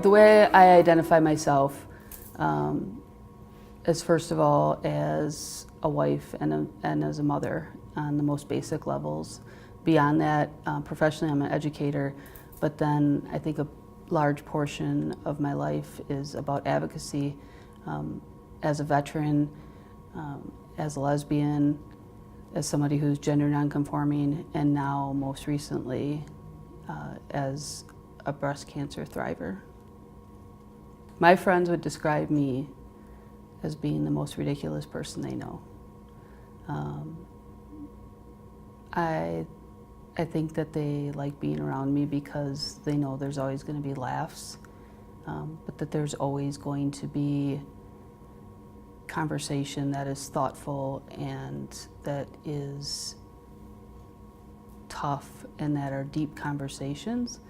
The way I identify myself is, first of all, as a wife and as a mother on the most basic levels. Beyond that, professionally, I'm an educator, but then I think a large portion of my life is about advocacy. As a veteran, as a lesbian, as somebody who's gender nonconforming, and now most recently as a breast cancer thriver. My friends would describe me as being the most ridiculous person they know. I think that they like being around me because they know there's always going to be laughs, but that there's always going to be conversation that is thoughtful and that is tough and that are deep conversations,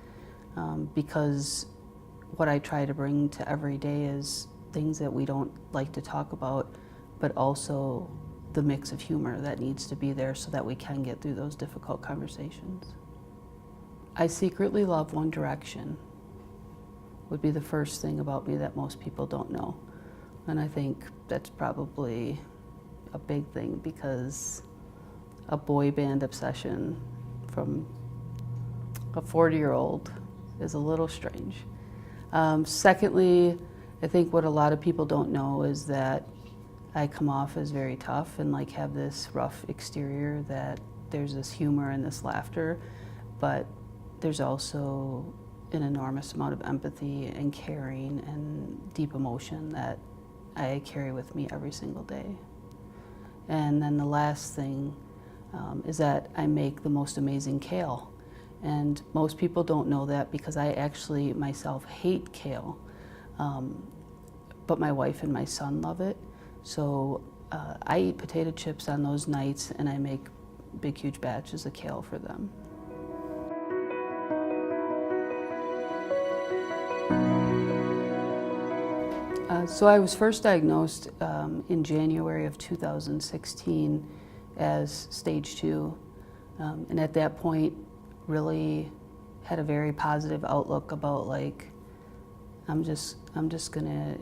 because what I try to bring to every day is things that we don't like to talk about, but also the mix of humor that needs to be there so that we can get through those difficult conversations. I secretly love One Direction would be the first thing about me that most people don't know. And I think that's probably a big thing because a boy band obsession from a 40-year-old is a little strange. Secondly, I think what a lot of people don't know is that I come off as very tough and like have this rough exterior, that there's this humor and this laughter, but there's also an enormous amount of empathy and caring and deep emotion that I carry with me every single day. And then the last thing is that I make the most amazing kale. And most people don't know that because I actually myself hate kale, but my wife and my son love it. So I eat potato chips on those nights and I make big, huge batches of kale for them. So I was first diagnosed in January of 2016 as stage 2, and at that point really had a very positive outlook about like I'm just gonna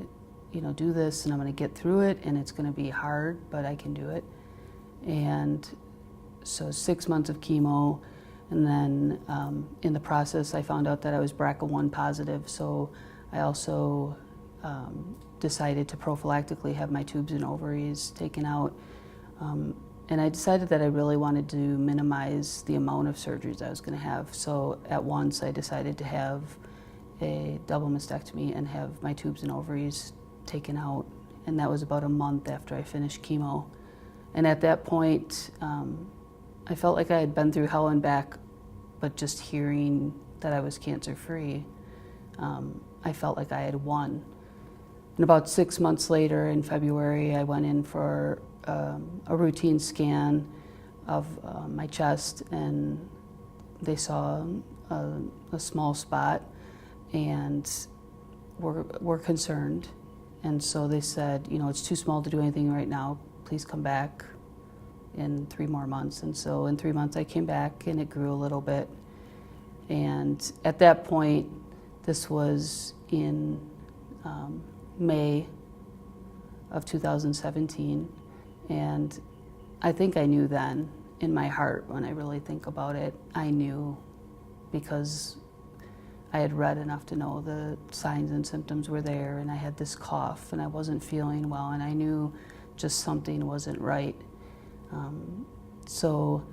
do this and I'm gonna get through it, and it's gonna be hard, but I can do it. And so 6 months of chemo, and then in the process I found out that I was BRCA1 positive, so I also decided to prophylactically have my tubes and ovaries taken out. And I decided that I really wanted to minimize the amount of surgeries I was going to have. So at once I decided to have a double mastectomy and have my tubes and ovaries taken out. And that was about a month after I finished chemo. And at that point, I felt like I had been through hell and back, but just hearing that I was cancer-free, I felt like I had won. And about 6 months later, in February, I went in for a routine scan of my chest, and they saw a small spot and were concerned. And so they said, it's too small to do anything right now. Please come back in 3 more months. And so in 3 months I came back and it grew a little bit. And at that point, this was in May of 2017, and I think I knew then in my heart, when I really think about it, I knew because I had read enough to know the signs and symptoms were there, and I had this cough and I wasn't feeling well, and I knew just something wasn't right. So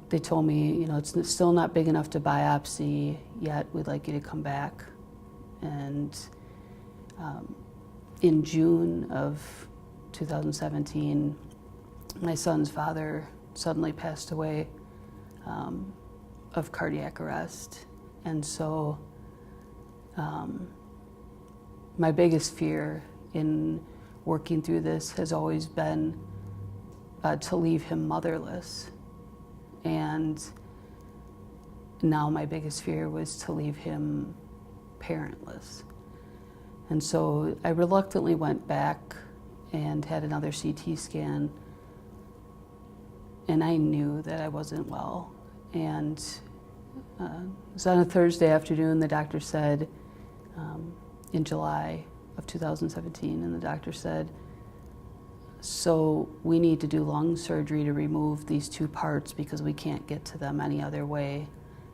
they told me, it's still not big enough to biopsy yet, we'd like you to come back. And in June of 2017, my son's father suddenly passed away of cardiac arrest. And so my biggest fear in working through this has always been to leave him motherless. And now my biggest fear was to leave him parentless. And so I reluctantly went back and had another CT scan, and I knew that I wasn't well. And it was on a Thursday afternoon, the doctor said, in July of 2017, and the doctor said, so we need to do lung surgery to remove these 2 parts because we can't get to them any other way,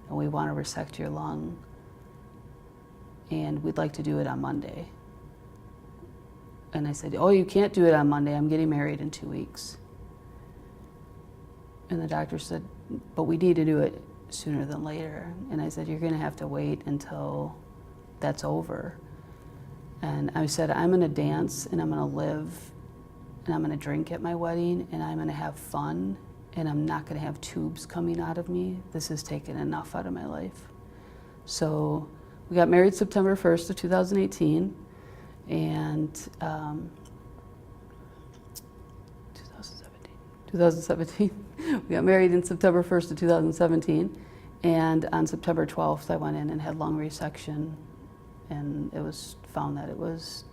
and we want to resect your lung, and we'd like to do it on Monday. And I said, oh, you can't do it on Monday, I'm getting married in 2 weeks. And the doctor said, but we need to do it sooner than later. And I said, you're going to have to wait until that's over. And I said, I'm going to dance and I'm going to live and I'm going to drink at my wedding and I'm going to have fun and I'm not going to have tubes coming out of me. This has taken enough out of my life. So we got married September 1st of 2018 and 2017. We got married in September 1st of 2017, and on September 12th I went in and had lung resection, and it was found that it was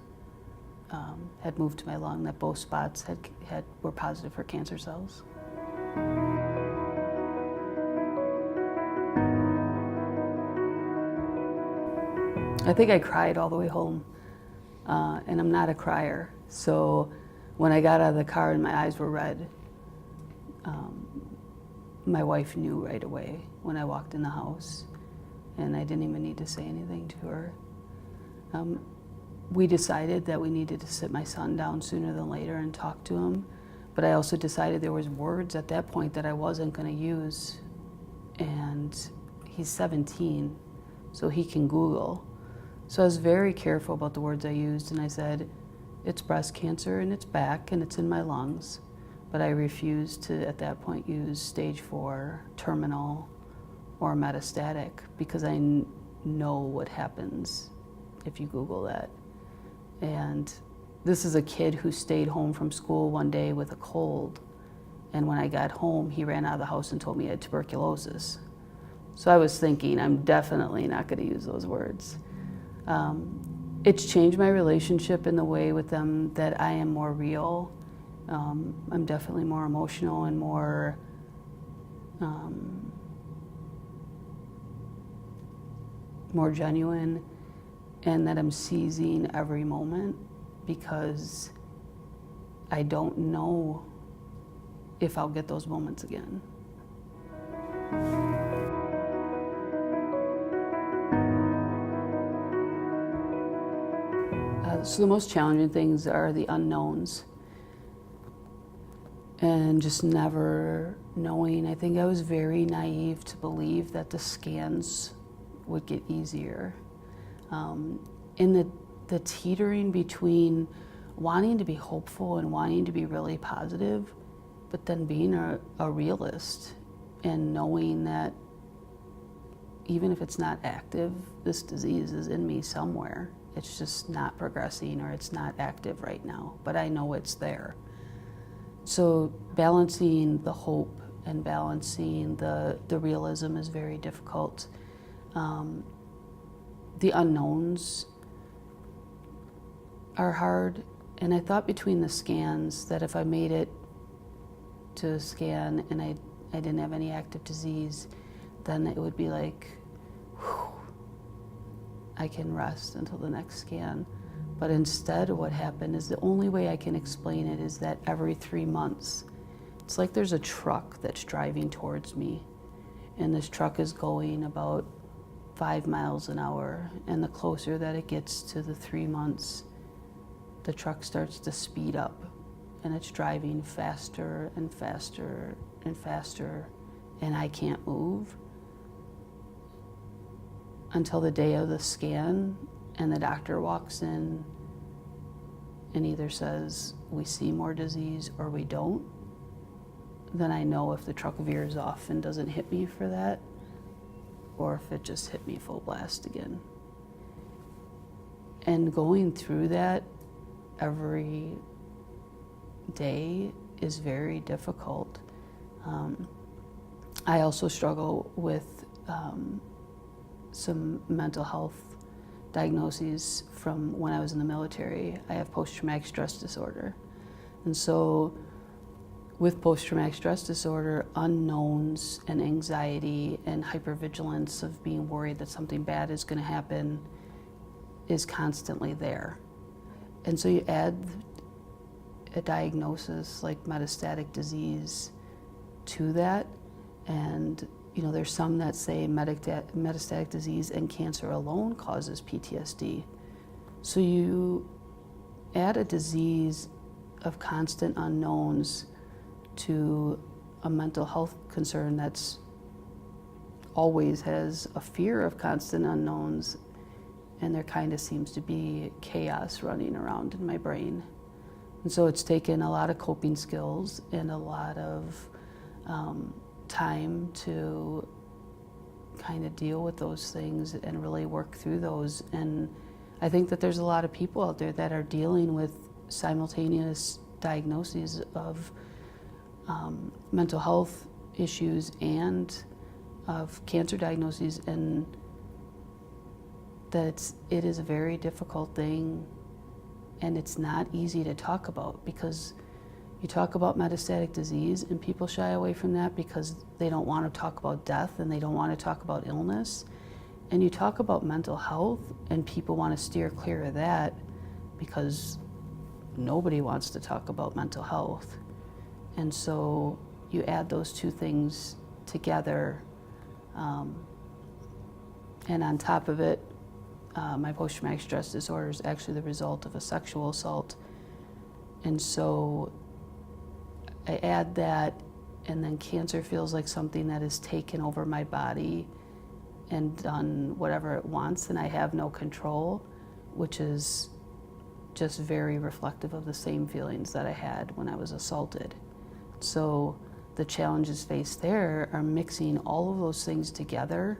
had moved to my lung, that both spots were positive for cancer cells. I think I cried all the way home, and I'm not a crier, so when I got out of the car and my eyes were red, my wife knew right away when I walked in the house, and I didn't even need to say anything to her. We decided that we needed to sit my son down sooner than later and talk to him, but I also decided there was words at that point that I wasn't going to use, and he's 17, so he can Google. So I was very careful about the words I used, and I said, it's breast cancer and it's back and it's in my lungs. But I refused to, at that point, use stage 4, terminal, or metastatic, because I know what happens if you Google that. And this is a kid who stayed home from school one day with a cold, and when I got home, he ran out of the house and told me he had tuberculosis. So I was thinking, I'm definitely not going to use those words. It's changed my relationship in the way with them that I am more real. I'm definitely more emotional and more genuine, and that I'm seizing every moment because I don't know if I'll get those moments again. So the most challenging things are the unknowns and just never knowing. I think I was very naive to believe that the scans would get easier. In the teetering between wanting to be hopeful and wanting to be really positive, but then being a realist and knowing that even if it's not active, this disease is in me somewhere. It's just not progressing or it's not active right now, but I know it's there. So balancing the hope and balancing the realism is very difficult. The unknowns are hard, and I thought between the scans that if I made it to a scan and I didn't have any active disease, then it would be like, whew, I can rest until the next scan. But instead what happened is the only way I can explain it is that every 3 months, it's like there's a truck that's driving towards me, and this truck is going about 5 miles an hour, and the closer that it gets to the 3 months, the truck starts to speed up, and it's driving faster and faster and faster, and I can't move until the day of the scan, and the doctor walks in and either says, we see more disease or we don't. Then I know if the truck veers off and doesn't hit me for that, or if it just hit me full blast again. And going through that every day is very difficult. I also struggle with some mental health diagnoses from when I was in the military. I have post-traumatic stress disorder. And so with post-traumatic stress disorder, unknowns and anxiety and hypervigilance of being worried that something bad is going to happen is constantly there. And so you add a diagnosis like metastatic disease to that, and there's some that say metastatic disease and cancer alone causes PTSD. So you add a disease of constant unknowns to a mental health concern that's always has a fear of constant unknowns, and there kind of seems to be chaos running around in my brain. And so it's taken a lot of coping skills and a lot of time to kind of deal with those things and really work through those. And I think that there's a lot of people out there that are dealing with simultaneous diagnoses of mental health issues and of cancer diagnoses, and that it is a very difficult thing, and it's not easy to talk about, because you talk about metastatic disease and people shy away from that because they don't want to talk about death and they don't want to talk about illness. And you talk about mental health and people want to steer clear of that because nobody wants to talk about mental health. And so you add those two things together, and on top of it, my post-traumatic stress disorder is actually the result of a sexual assault. And so I add that, and then cancer feels like something that has taken over my body and done whatever it wants, and I have no control, which is just very reflective of the same feelings that I had when I was assaulted. So the challenges faced there are mixing all of those things together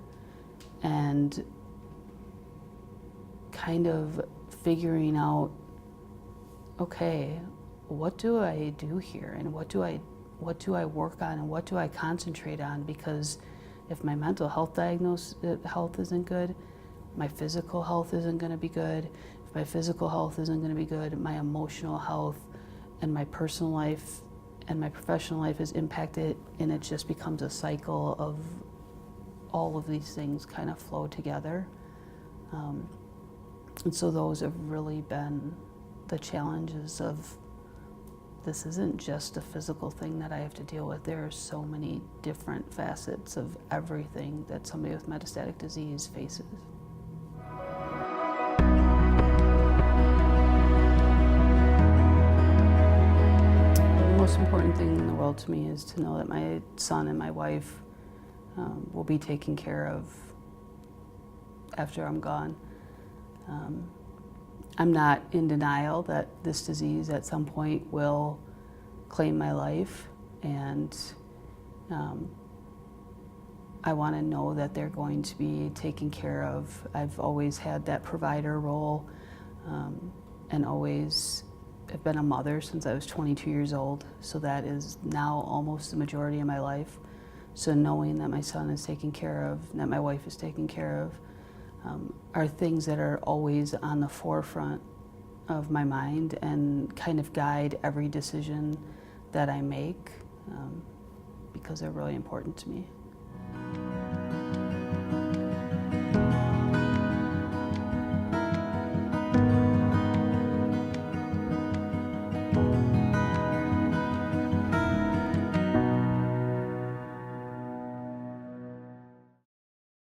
and kind of figuring out, okay, what do I do here, and what do I work on, and what do I concentrate on? Because if my mental health health isn't good, my physical health isn't going to be good. If my physical health isn't going to be good, my emotional health and my personal life and my professional life is impacted, and it just becomes a cycle of all of these things kind of flow together. And so those have really been the challenges of, this isn't just a physical thing that I have to deal with. There are so many different facets of everything that somebody with metastatic disease faces. The most important thing in the world to me is to know that my son and my wife will be taken care of after I'm gone. I'm not in denial that this disease at some point will claim my life, and I want to know that they're going to be taken care of. I've always had that provider role, and always have been a mother since I was 22 years old, so that is now almost the majority of my life. So knowing that my son is taken care of, that my wife is taken care of, are things that are always on the forefront of my mind and kind of guide every decision that I make, because they're really important to me.